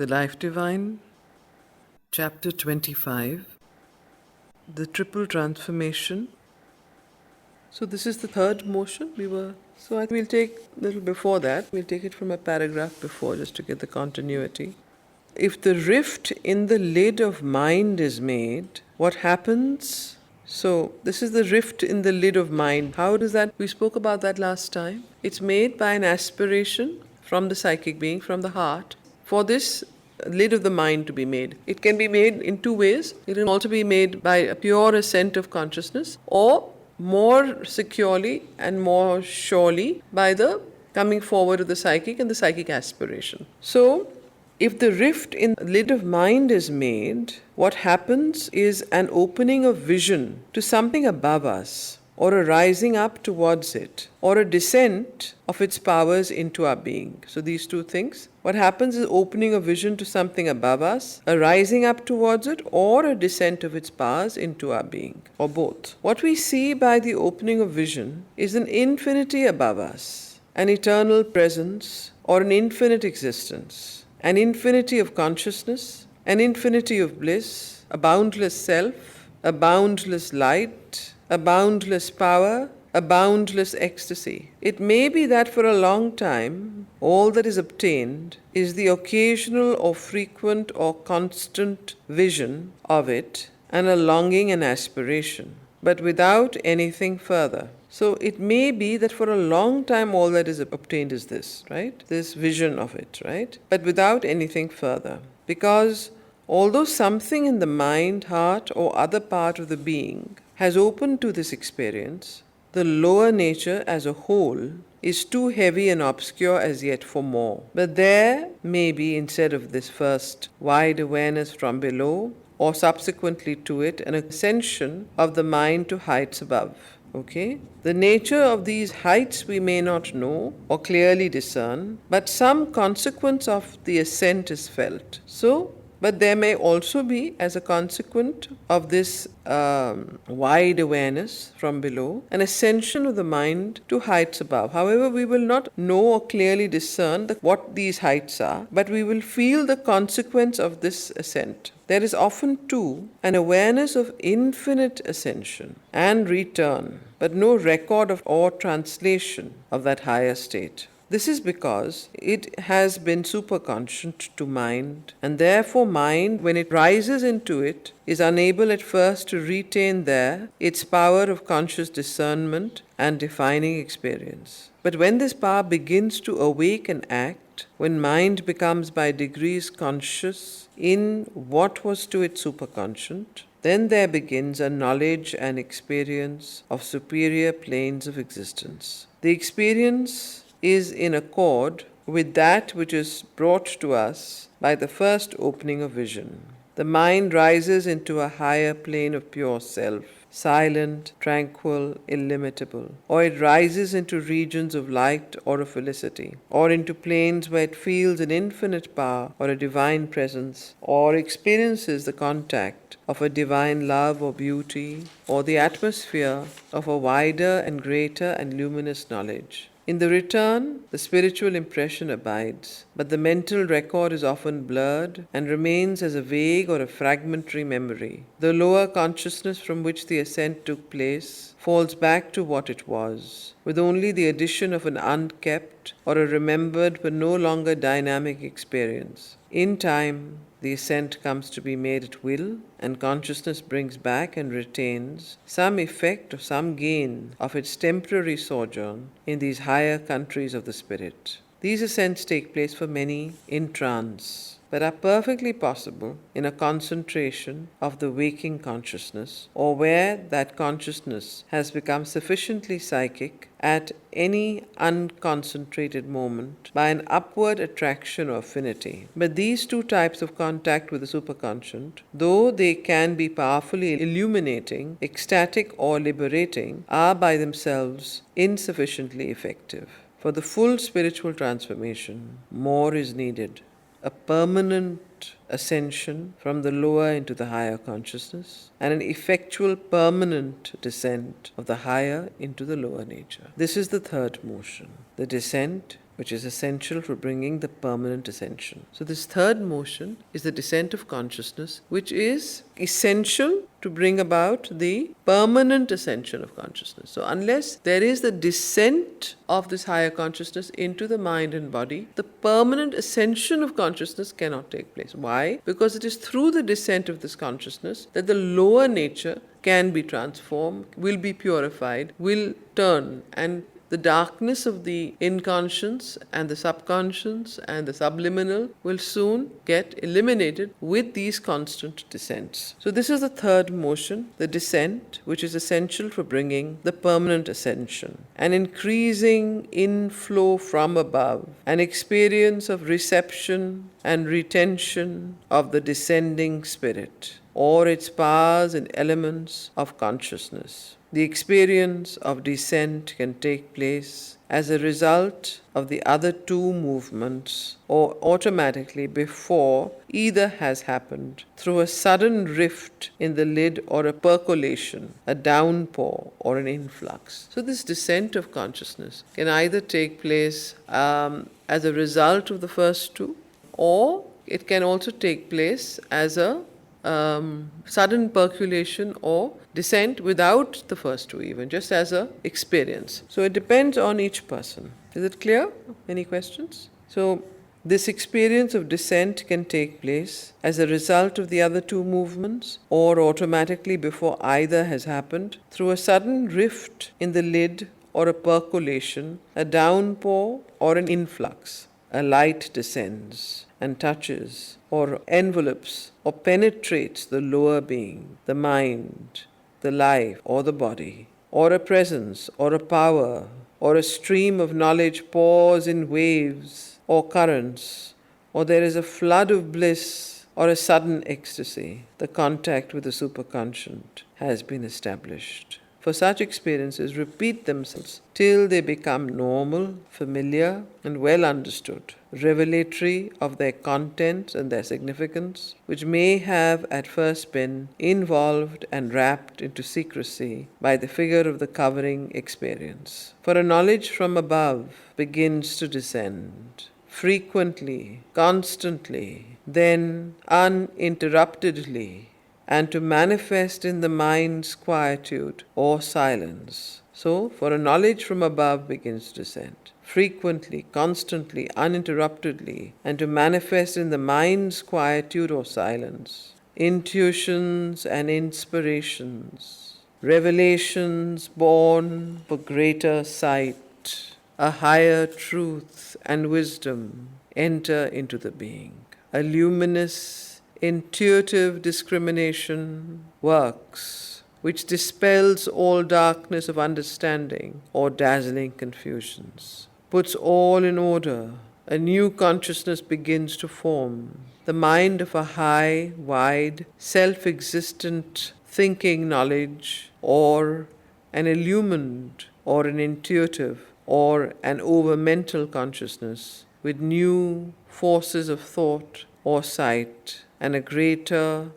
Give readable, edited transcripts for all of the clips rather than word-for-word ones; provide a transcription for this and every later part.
The Life Divine, Chapter 25, The Triple Transformation. So this is the third motion. So I think we'll take a little before that. We'll take it from a paragraph before just to get the continuity. If the rift in the lid of mind is made, what happens? So this is the rift in the lid of mind. How does that? We spoke about that last time. It's made by an aspiration from the psychic being, from the heart, for this lid of the mind to be made. It can be made in two ways. It can also be made by a pure ascent of consciousness, or more securely and more surely by the coming forward of the psychic and the psychic aspiration. So, if the rift in the lid of mind is made, what happens is an opening of vision to something above us, or a rising up towards it, or a descent of its powers into our being. So these two things. What happens is opening of vision to something above us, a rising up towards it, or a descent of its powers into our being, or both. What we see by the opening of vision is an infinity above us, an eternal presence, or an infinite existence, an infinity of consciousness, an infinity of bliss, a boundless self, a boundless light, a boundless power, a boundless ecstasy. It may be that for a long time, all that is obtained is the occasional or frequent or constant vision of it, and a longing and aspiration, but without anything further. So it may be that for a long time all that is obtained is this, right? This vision of it, right? But without anything further. Because although something in the mind, heart, or other part of the being has opened to this experience, the lower nature as a whole is too heavy and obscure as yet for more. But there may be, instead of this first wide awareness from below, or subsequently to it, an ascension of the mind to heights above. Okay? The nature of these heights we may not know or clearly discern, but some consequence of the ascent is felt. But there may also be, as a consequence of this wide awareness from below, an ascension of the mind to heights above. However, we will not know or clearly discern what these heights are, but we will feel the consequence of this ascent. There is often, too, an awareness of infinite ascension and return, but no record of or translation of that higher state. This is because it has been superconscient to mind, and therefore mind, when it rises into it, is unable at first to retain there its power of conscious discernment and defining experience. But when this power begins to awake and act, when mind becomes by degrees conscious in what was to it superconscient, then there begins a knowledge and experience of superior planes of existence. The experience is in accord with that which is brought to us by the first opening of vision. The mind rises into a higher plane of pure self, silent, tranquil, illimitable, or it rises into regions of light or of felicity, or into planes where it feels an infinite power or a divine presence, or experiences the contact of a divine love or beauty, or the atmosphere of a wider and greater and luminous knowledge. In the return, the spiritual impression abides, but the mental record is often blurred and remains as a vague or a fragmentary memory. The lower consciousness from which the ascent took place falls back to what it was, with only the addition of an unkept or a remembered but no longer dynamic experience. In time, the ascent comes to be made at will, and consciousness brings back and retains some effect or some gain of its temporary sojourn in these higher countries of the spirit. These ascents take place for many in trance, but are perfectly possible in a concentration of the waking consciousness, or where that consciousness has become sufficiently psychic at any unconcentrated moment by an upward attraction or affinity. But these two types of contact with the superconscient, though they can be powerfully illuminating, ecstatic, or liberating, are by themselves insufficiently effective. For the full spiritual transformation, more is needed. A permanent ascension from the lower into the higher consciousness, and an effectual permanent descent of the higher into the lower nature. This is the third motion, the descent which is essential for bringing the permanent ascension. So this third motion is the descent of consciousness, which is essential to bring about the permanent ascension of consciousness. So unless there is the descent of this higher consciousness into the mind and body, the permanent ascension of consciousness cannot take place. Why? Because it is through the descent of this consciousness that the lower nature can be transformed, will be purified, will turn, and the darkness of the inconscious and the subconscious and the subliminal will soon get eliminated with these constant descents. So this is the third motion, the descent, which is essential for bringing the permanent ascension. An increasing inflow from above, an experience of reception and retention of the descending spirit, or its powers and elements of consciousness. The experience of descent can take place as a result of the other two movements or automatically before either has happened, through a sudden rift in the lid or a percolation, a downpour or an influx. So this descent of consciousness can either take place as a result of the first two, or it can also take place as a sudden percolation or descent without the first two, even just as a experience. So it depends on each person. Is it clear? Any questions? So this experience of descent can take place as a result of the other two movements or automatically before either has happened, through a sudden rift in the lid or a percolation, a downpour or an influx. A light descends and touches or envelopes or penetrates the lower being, the mind, the life or the body, or a presence or a power or a stream of knowledge pours in waves or currents, or there is a flood of bliss or a sudden ecstasy. The contact with the superconscious has been established. For such experiences repeat themselves till they become normal, familiar, and well understood, revelatory of their contents and their significance, which may have at first been involved and wrapped into secrecy by the figure of the covering experience. For a knowledge from above begins to descend, frequently, constantly, then uninterruptedly, and to manifest in the mind's quietude or silence. So, for a knowledge from above begins to descend, frequently, constantly, uninterruptedly, and to manifest in the mind's quietude or silence. Intuitions and inspirations, revelations born for greater sight, a higher truth and wisdom enter into the being. A luminous intuitive discrimination works, which dispels all darkness of understanding or dazzling confusions, puts all in order. A new consciousness begins to form, the mind of a high, wide, self-existent thinking knowledge, or an illumined, or an intuitive, or an over-mental consciousness with new forces of thought or sight, and a greater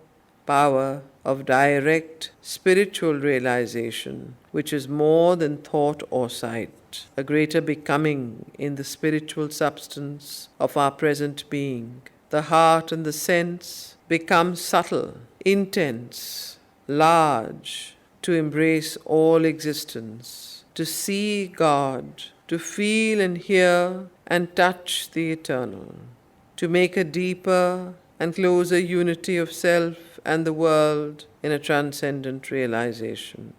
power of direct spiritual realization, which is more than thought or sight, a greater becoming in the spiritual substance of our present being. The heart and the sense become subtle, intense, large, to embrace all existence, to see God, to feel and hear and touch the eternal, to make a deeper and closer unity of self and the world in a transcendent realization.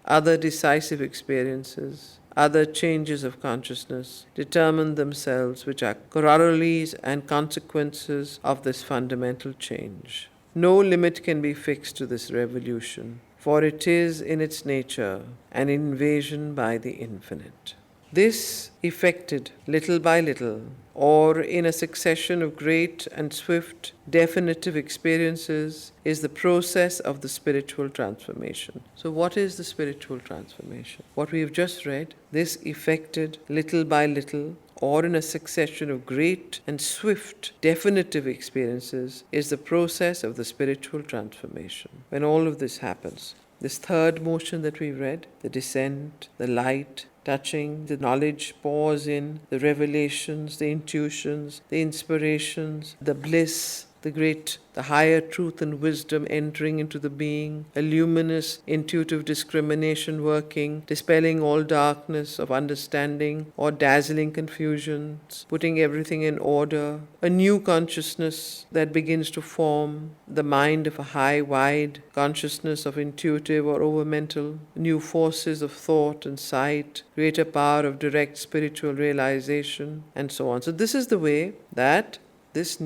Other decisive experiences, other changes of consciousness determine themselves, which are corollaries and consequences of this fundamental change. No limit can be fixed to this revolution, for it is in its nature an invasion by the infinite. This, effected little by little, or in a succession of great and swift definitive experiences, is the process of the spiritual transformation. So what is the spiritual transformation? What we have just read, this effected little by little, or in a succession of great and swift definitive experiences, is the process of the spiritual transformation. When all of this happens, this third motion that we read, the descent, the light, touching, the knowledge pours in, the revelations, the intuitions, the inspirations, the bliss, the higher truth and wisdom entering into the being, a luminous, intuitive discrimination working, dispelling all darkness of understanding or dazzling confusions, putting everything in order, a new consciousness that begins to form, the mind of a high, wide consciousness of intuitive or overmental, new forces of thought and sight, greater power of direct spiritual realization, and so on. So this is the way that this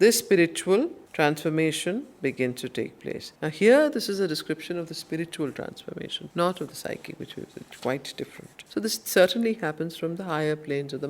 spiritual transformation begins to take place. Now here, this is a description of the spiritual transformation, not of the psychic, which is quite different. So this certainly happens from the higher planes of the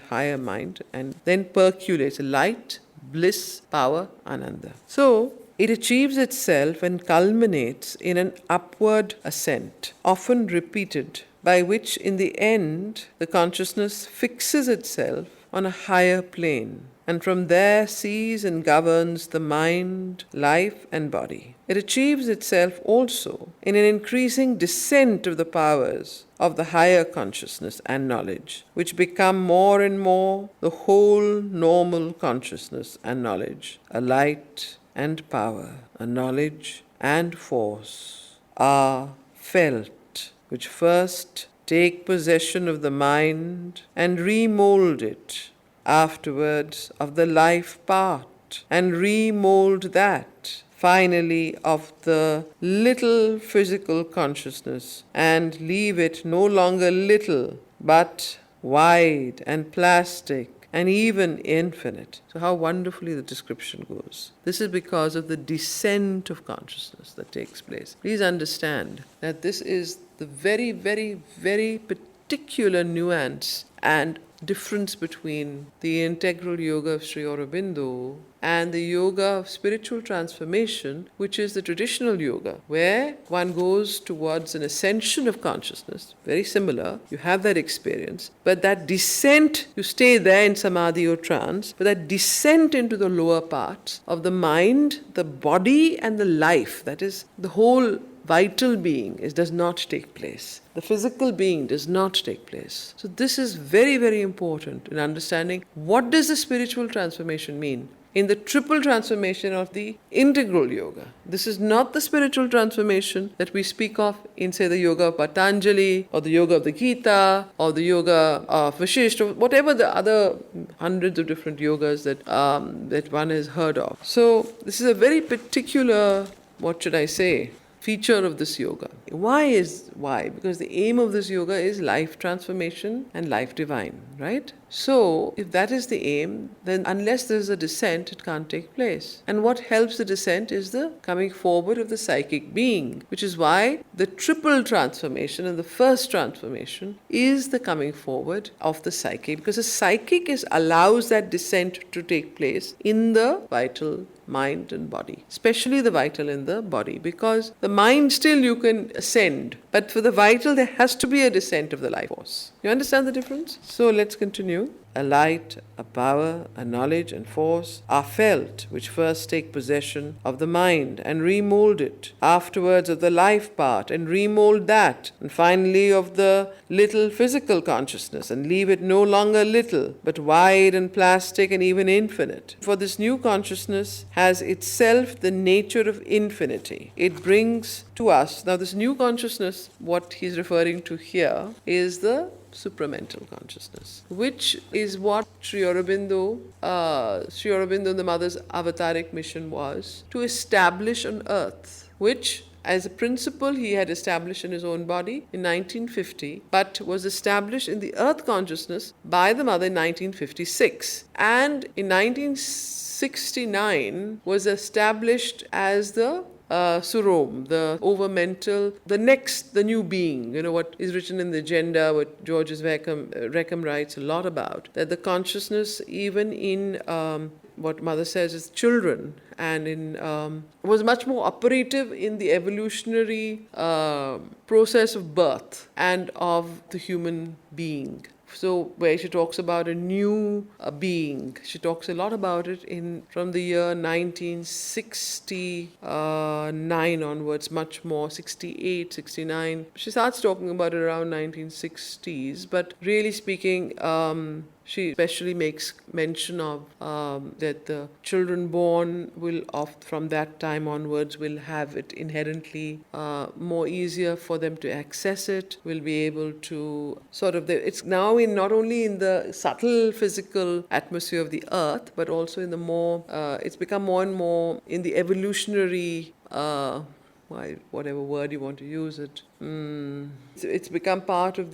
higher mind, and then percolates light, bliss, power, ananda. So it achieves itself and culminates in an upward ascent, often repeated, by which in the end the consciousness fixes itself on a higher plane, and from there sees and governs the mind, life, and body. It achieves itself also in an increasing descent of the powers of the higher consciousness and knowledge, which become more and more the whole normal consciousness and knowledge, a light and power, a knowledge and force, are felt, which first take possession of the mind and remold it, afterwards of the life part and remold that, finally of the little physical consciousness, and leave it no longer little but wide and plastic and even infinite. So how wonderfully the description goes. This is because of the descent of consciousness that takes place. Please understand that this is the very, very, very particular nuance and difference between the integral yoga of Sri Aurobindo and the yoga of spiritual transformation, which is the traditional yoga, where one goes towards an ascension of consciousness. Very similar. You have that experience. But that descent, you stay there in samadhi or trance, but that descent into the lower parts of the mind, the body, and the life, that is the whole vital being, does not take place. The physical being does not take place. So this is very, very important in understanding what does the spiritual transformation mean in the triple transformation of the integral yoga. This is not the spiritual transformation that we speak of in, say, the yoga of Patanjali or the yoga of the Gita or the yoga of Vashishta, whatever the other hundreds of different yogas that one has heard of. So this is a very particular, feature of this yoga. Why? Because the aim of this yoga is life transformation and life divine, right? So, if that is the aim, then unless there is a descent, it can't take place. And what helps the descent is the coming forward of the psychic being, which is why the triple transformation and the first transformation is the coming forward of the psychic, because the psychic allows that descent to take place in the vital mind and body, especially the vital in the body, because the mind still you can ascend, but for the vital there has to be a descent of the life force. You understand the difference? So let's continue. A light, a power, a knowledge and force are felt, which first take possession of the mind and remold it, afterwards of the life part and remold that, and finally of the little physical consciousness and leave it no longer little, but wide and plastic and even infinite. For this new consciousness has itself the nature of infinity. It brings to us, now this new consciousness, what he's referring to here is the supramental consciousness, which is what Sri Aurobindo and the Mother's avataric mission was to establish on earth, which as a principle he had established in his own body in 1950, but was established in the earth consciousness by the Mother in 1956. And in 1969 was established as the Surom, the overmental, the new being. You know what is written in the agenda, what Georges Reckham writes a lot about, that the consciousness, even in what Mother says is children, and was much more operative in the evolutionary process of birth and of the human being. So where she talks about a new being, she talks a lot about it from the year 1969 onwards, much more, 68, 69. She starts talking about it around 1960s, but really speaking, she especially makes mention of that the children born from that time onwards will have it inherently more easier for them to access it, will be able to it's now not only in the subtle physical atmosphere of the earth, but also in the more, it's become more and more in the evolutionary, whatever word you want to use it. It's become part of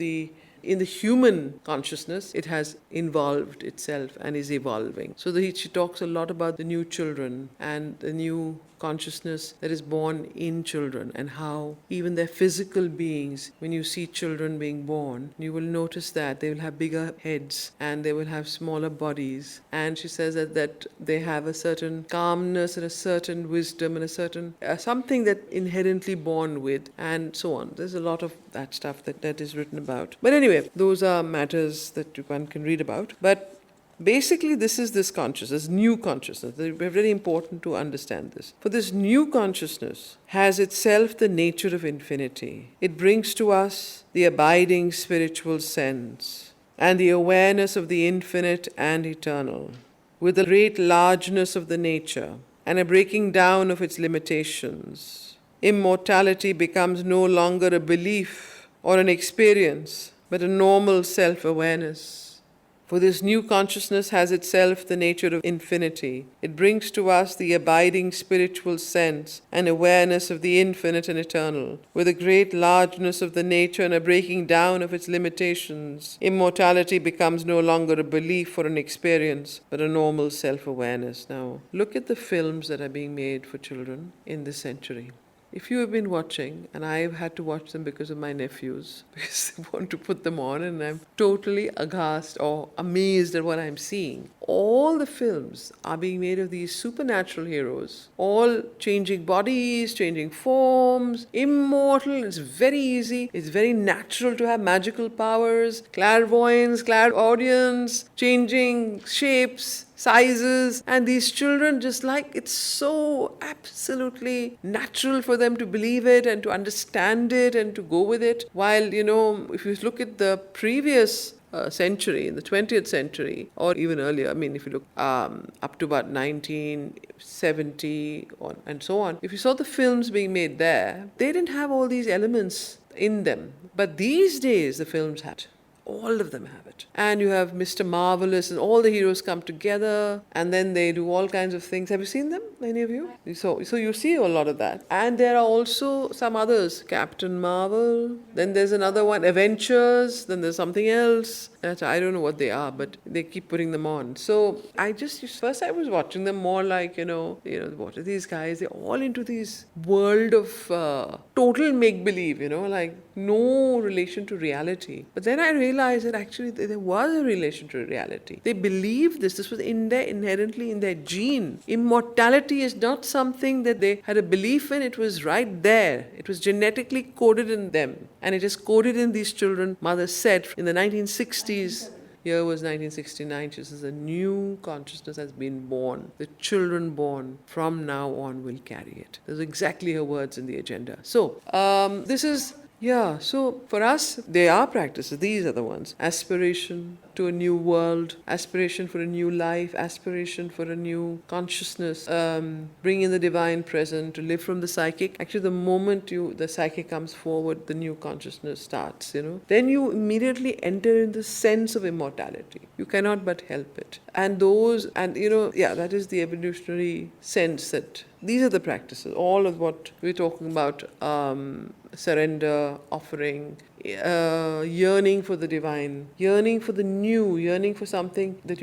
in the human consciousness, it has involved itself and is evolving. So she talks a lot about the new children and the new consciousness that is born in children, and how even their physical beings, when you see children being born, you will notice that they will have bigger heads and they will have smaller bodies. And she says that they have a certain calmness and a certain wisdom and a certain something that inherently born with, and so on. There's a lot of that stuff that is written about. But anyway, those are matters that one can read about. But basically, this consciousness, new consciousness. It's very important to understand this. For this new consciousness has itself the nature of infinity. It brings to us the abiding spiritual sense and the awareness of the infinite and eternal, with the great largeness of the nature and a breaking down of its limitations. Immortality becomes no longer a belief or an experience, but a normal self-awareness. For this new consciousness has itself the nature of infinity. It brings to us the abiding spiritual sense and awareness of the infinite and eternal, with a great largeness of the nature and a breaking down of its limitations. Immortality becomes no longer a belief or an experience, but a normal self-awareness. Now, look at the films that are being made for children in this century. If you have been watching, and I've had to watch them because of my nephews, because they want to put them on, and I'm totally aghast or amazed at what I'm seeing. All the films are being made of these supernatural heroes, all changing bodies, changing forms, immortal. It's very easy. It's very natural to have magical powers, clairvoyance, clairaudience, changing shapes, sizes, and these children, just like, it's so absolutely natural for them to believe it and to understand it and to go with it. While, if you look at the previous century, in the 20th century, or even earlier, if you look up to about 1970 and so on, if you saw the films being made there, they didn't have all these elements in them. But these days, the films had. All of them have it. And you have Mr. Marvelous, and all the heroes come together, and then they do all kinds of things. Have you seen them, any of you? So you see a lot of that. And there are also some others. Captain Marvel, then there's another one, Adventures, then there's something else. I don't know what they are, but they keep putting them on. So first I was watching them more like, what are these guys? They're all into this world of total make-believe, like no relation to reality. But then I realized that actually there was a relation to reality. They believed this. This was inherently in their gene. Immortality is not something that they had a belief in. It was right there. It was genetically coded in them. And it is coded in these children. Mother said in the 1960s, year was 1969, she says a new consciousness has been born. The children born from now on will carry it. Those are exactly her words in the agenda. So, so for us, there are practices. These are the ones. Aspiration to a new world, aspiration for a new life, aspiration for a new consciousness, bring in the divine present, to live from the psychic. Actually, the moment the psychic comes forward, the new consciousness starts, Then you immediately enter in the sense of immortality. You cannot but help it. And that is the evolutionary sense that these are the practices. All of what we're talking about, surrender, offering, yearning for the divine, yearning for the new, yearning for something that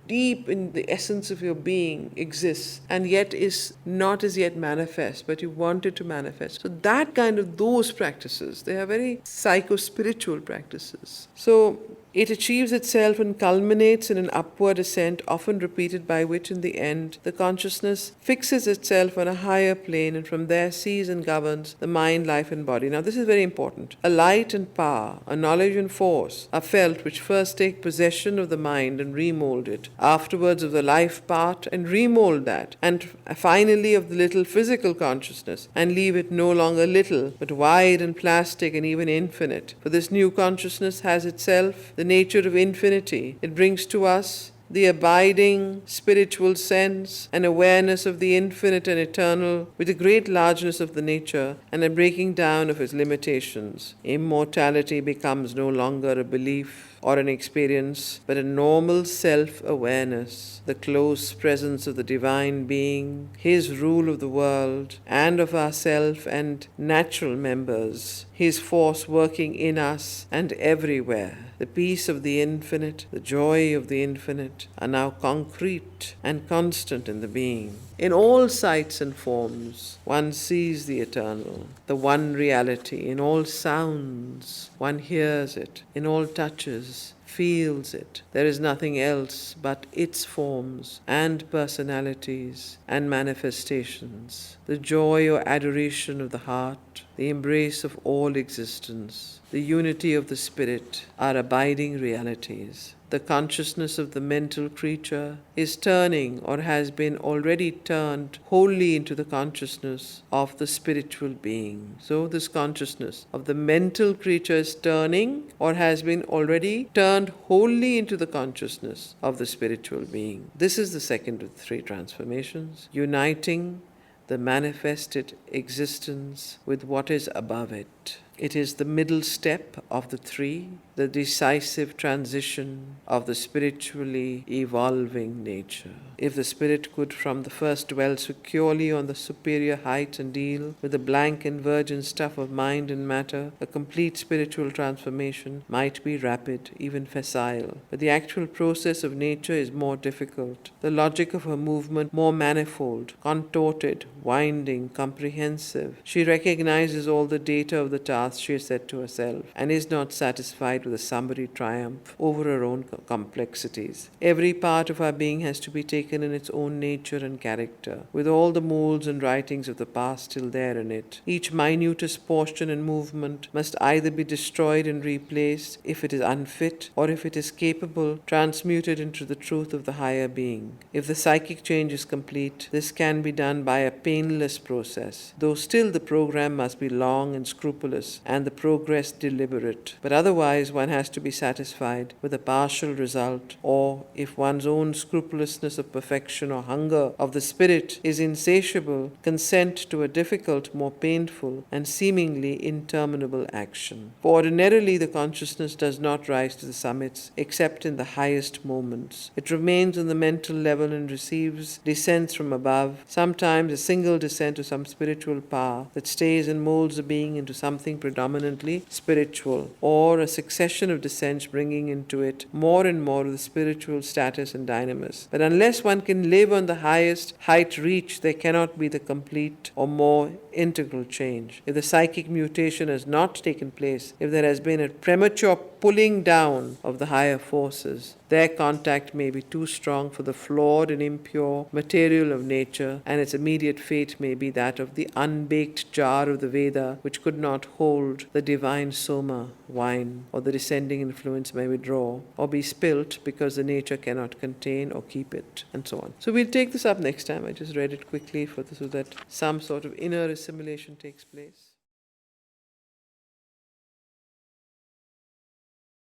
deep in the essence of your being exists and yet is not as yet manifest, but you want it to manifest. So those practices, they are very psycho-spiritual practices. So It achieves itself and culminates in an upward ascent, often repeated, by which in the end the consciousness fixes itself on a higher plane and from there sees and governs the mind, life and body. Now this is very important. A light and power, a knowledge and force are felt which first take possession of the mind and remold it, afterwards of the life part and remold that, and finally of the little physical consciousness and leave it no longer little but wide and plastic and even infinite. For this new consciousness has itself the nature of infinity. It brings to us the abiding spiritual sense and awareness of the infinite and eternal with the great largeness of the nature and a breaking down of its limitations. Immortality becomes no longer a belief or an experience, but a normal self-awareness, the close presence of the Divine Being, His rule of the world and of ourself and natural members, His force working in us and everywhere. The peace of the infinite, the joy of the infinite are now concrete and constant in the being. In all sights and forms, one sees the eternal, the one reality. In all sounds, one hears it. In all touches, feels it. There is nothing else but its forms and personalities and manifestations. The joy or adoration of the heart, the embrace of all existence, the unity of the spirit are abiding realities. The consciousness of the mental creature is turning or has been already turned wholly into the consciousness of the spiritual being. So this consciousness of the mental creature is turning or has been already turned wholly into the consciousness of the spiritual being. This is the second of the three transformations, uniting the manifested existence with what is above it. It is the middle step of the three, the decisive transition of the spiritually evolving nature. If the spirit could from the first dwell securely on the superior height and deal with the blank and virgin stuff of mind and matter, a complete spiritual transformation might be rapid, even facile. But the actual process of nature is more difficult. The logic of her movement more manifold, contorted, winding, comprehensive. She recognizes all the data of the task she has set to herself and is not satisfied with a summary triumph over her own complexities. Every part of our being has to be taken in its own nature and character, with all the molds and writings of the past still there in it. Each minutest portion and movement must either be destroyed and replaced if it is unfit, or if it is capable, transmuted into the truth of the higher being. If the psychic change is complete, this can be done by a painless process, though still the program must be long and scrupulous and the progress deliberate. But otherwise one has to be satisfied with a partial result, or if one's own scrupulousness of perfection or hunger of the spirit is insatiable, consent to a difficult, more painful and seemingly interminable action. For ordinarily the consciousness does not rise to the summits except in the highest moments. It remains on the mental level and receives descents from above, sometimes a single descent to some spiritual power that stays and molds the being into something predominantly spiritual, or a succession of descents bringing into it more and more of the spiritual status and dynamis. But unless one can live on the highest height reached, there cannot be the complete or more integral change. If the psychic mutation has not taken place, if there has been a premature pulling down of the higher forces, their contact may be too strong for the flawed and impure material of nature, and its immediate fate may be that of the unbaked jar of the Veda, which could not hold the divine soma, wine, or the descending influence may withdraw, or be spilt because the nature cannot contain or keep it, and so on. So we'll take this up next time. I just read it quickly so that some sort of inner assimilation takes place.